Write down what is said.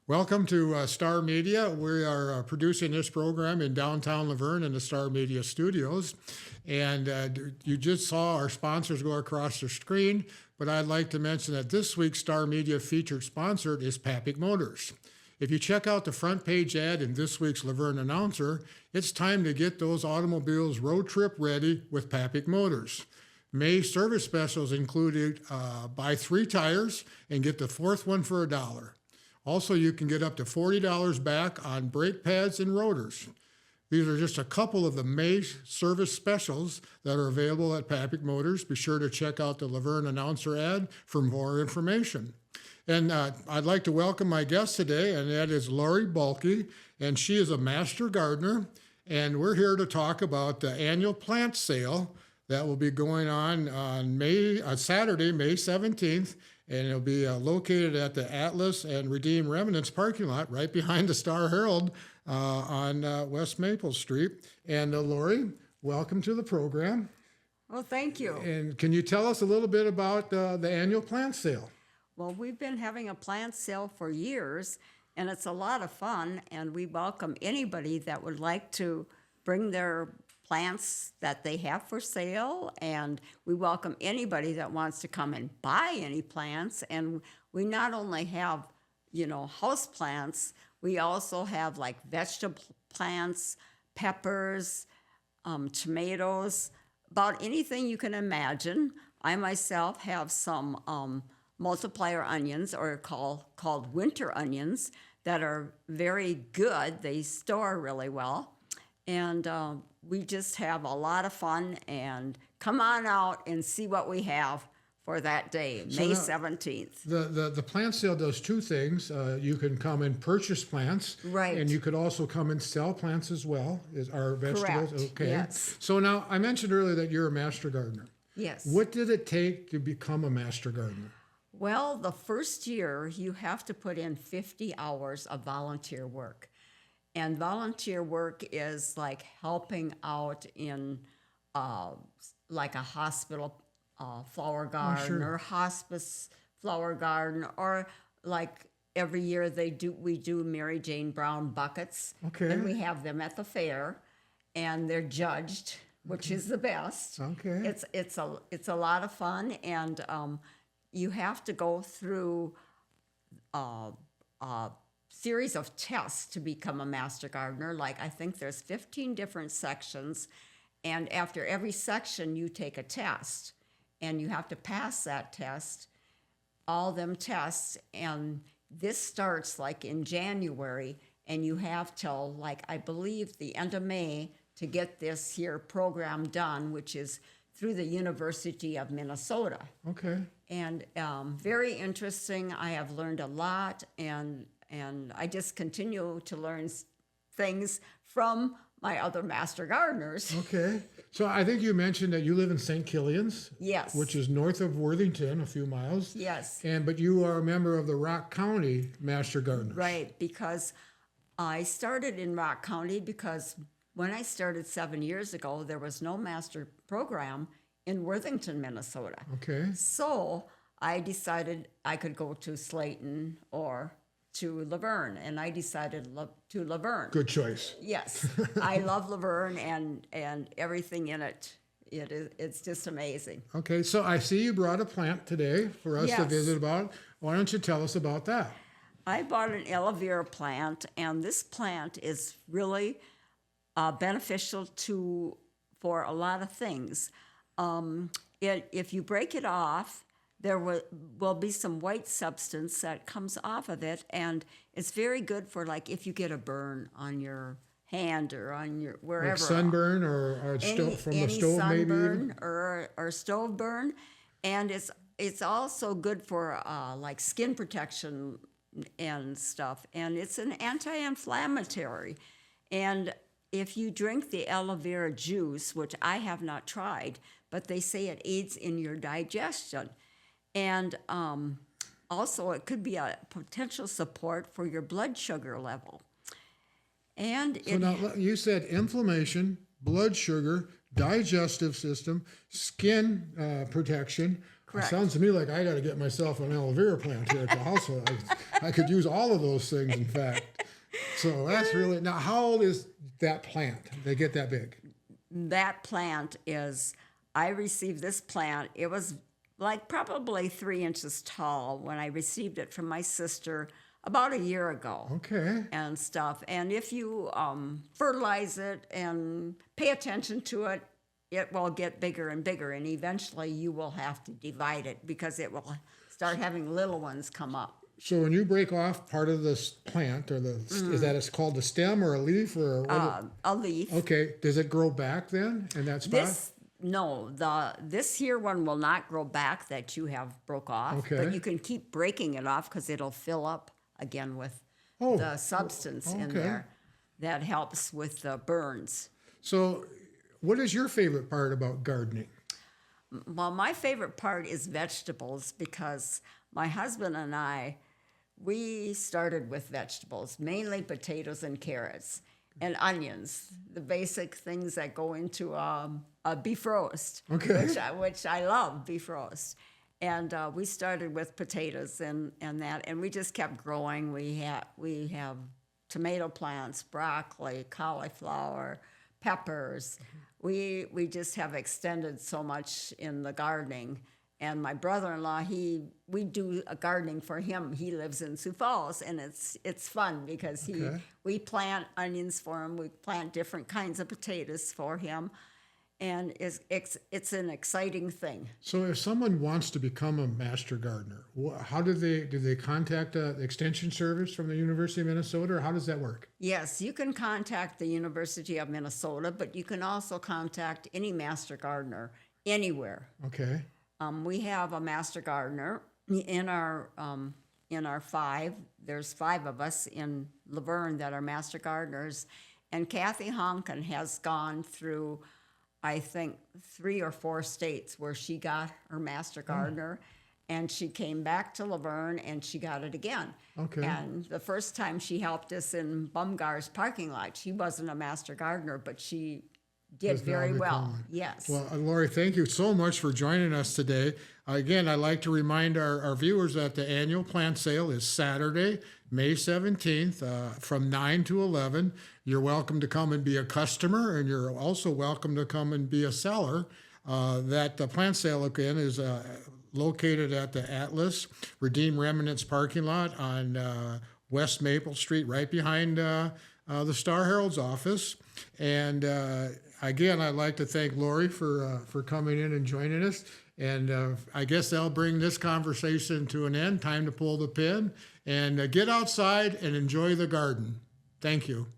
Welcome to Star Media. We are producing this program in downtown Luverne in the Star Media studios. And you just saw our sponsors go across the screen, but I'd like to mention that this week's Star Media featured sponsor is Papik Motors. If you check out the front page ad in this week's Luverne Announcer, it's time to get those automobiles road trip ready with Papik Motors. May service specials included buy 3 tires and get the 4th one for $1. Also, you can get up to $40 back on brake pads and rotors. These are just a couple of the May service specials that are available at Papik Motors. Be sure to check out the Luverne Announcer ad for more information. And I'd like to welcome my guest today, and that is Lauri Bohlke, and she is a master gardener. And we're here to talk about the annual plant sale that will be going on Saturday, May 17th. And it'll be located at the Atlas and Redeem Remnants parking lot right behind the Star Herald on West Maple Street. And Lauri, welcome to the program. Well, thank you. And can you tell us a little bit about the annual plant sale? Well, we've been having a plant sale for years, and it's a lot of fun, and we welcome anybody that would like to bring their plants that they have for sale, and we welcome anybody that wants to come and buy any plants. And we not only have, house plants, we also have like vegetable plants, peppers, tomatoes, about anything you can imagine. I myself have some multiplier onions, or called winter onions, that are very good. They store really well. And we just have a lot of fun, and come on out and see what we have for that day, May 17th. The plant sale does 2 things. You can come and purchase plants. Right. And you could also come and sell plants as well, our vegetables. Correct. Okay. Yes. So now, I mentioned earlier that you're a master gardener. Yes. What did it take to become a master gardener? Well, the first year, you have to put in 50 hours of volunteer work. And volunteer work is like helping out in like a hospital flower garden, sure. or hospice flower garden, or like every year we do Mary Jane Brown buckets. Okay. And we have them at the fair, and they're judged, which is the best. Okay. It's a lot of fun, and you have to go through series of tests to become a master gardener. Like, I think there's 15 different sections, and after every section you take a test, and you have to pass that test, all them tests. And this starts like in January, and you have till, like, I believe the end of May to get this here program done, which is through the University of Minnesota. Okay. And very interesting. I have learned a lot, and I just continue to learn things from my other master gardeners. Okay. So I think you mentioned that you live in St. Killian's. Yes. Which is north of Worthington, a few miles. Yes. But you are a member of the Rock County Master Gardeners. Right, because I started in Rock County because when I started 7 years ago, there was no master program in Worthington, Minnesota. Okay. So I decided I could go to Slayton or to Luverne, and I decided to Luverne. Good choice. Yes, I love Luverne and everything in it. It's just amazing. Okay, so I see you brought a plant today for us to Yes. visit about. Why don't you tell us about that? I bought an aloe vera plant, and this plant is really beneficial for a lot of things. If you break it off, there will be some white substance that comes off of it, and it's very good for, like, if you get a burn on your hand or on your wherever. Like sunburn or from the stove, maybe? Sunburn or stove burn, and it's also good for like skin protection and stuff, and it's an anti-inflammatory. And if you drink the aloe vera juice, which I have not tried, but they say it aids in your digestion. And also, it could be a potential support for your blood sugar level. And So now you said inflammation, blood sugar, digestive system, skin protection. Correct. Sounds to me like I got to get myself an aloe vera plant here at the house. I could use all of those things, in fact. So that's really, now how old is that plant? They get that big? That plant is, I received this plant, it was like probably 3 inches tall when I received it from my sister about a year ago. Okay. And stuff. And if you fertilize it and pay attention to it, it will get bigger and bigger. And eventually you will have to divide it because it will start having little ones come up. So when you break off part of this plant, or is that it's called a stem or a leaf or what? A leaf. Okay. Does it grow back then in that spot? This here one will not grow back that you have broke off. Okay. But you can keep breaking it off because it'll fill up again with the substance in there that helps with the burns. So what is your favorite part about gardening? Well, my favorite part is vegetables because my husband and I, we started with vegetables, mainly potatoes and carrots and onions, the basic things that go into a beef roast, which I love, beef roast. And we started with potatoes and that, and we just kept growing. We have tomato plants, broccoli, cauliflower, peppers. We just have extended so much in the gardening. And my brother-in-law, we do a gardening for him. He lives in Sioux Falls, and it's fun because we plant onions for him. We plant different kinds of potatoes for him. And it's an exciting thing. So if someone wants to become a master gardener, how do they contact the extension service from the University of Minnesota, or how does that work? Yes, you can contact the University of Minnesota, but you can also contact any master gardener anywhere. Okay. We have a master gardener in our 5. There's 5 of us in Luverne that are master gardeners, and Kathy Honkin has gone through, I think, 3 or 4 states where she got her master gardener, and she came back to Luverne and she got it again. Okay. And the first time she helped us in Bumgar's parking lot, she wasn't a master gardener, but she did very well. Yes. Well, Lauri, thank you so much for joining us today. Again, I'd like to remind our viewers that the annual plant sale is Saturday, May 17th, from 9 to 11. You're welcome to come and be a customer, and you're also welcome to come and be a seller. That the plant sale, again, is located at the Atlas Redeem Remnants parking lot on West Maple Street, right behind the Star Herald's office. And again, I'd like to thank Lauri for coming in and joining us. And I guess that'll bring this conversation to an end. Time to pull the pin and get outside and enjoy the garden. Thank you.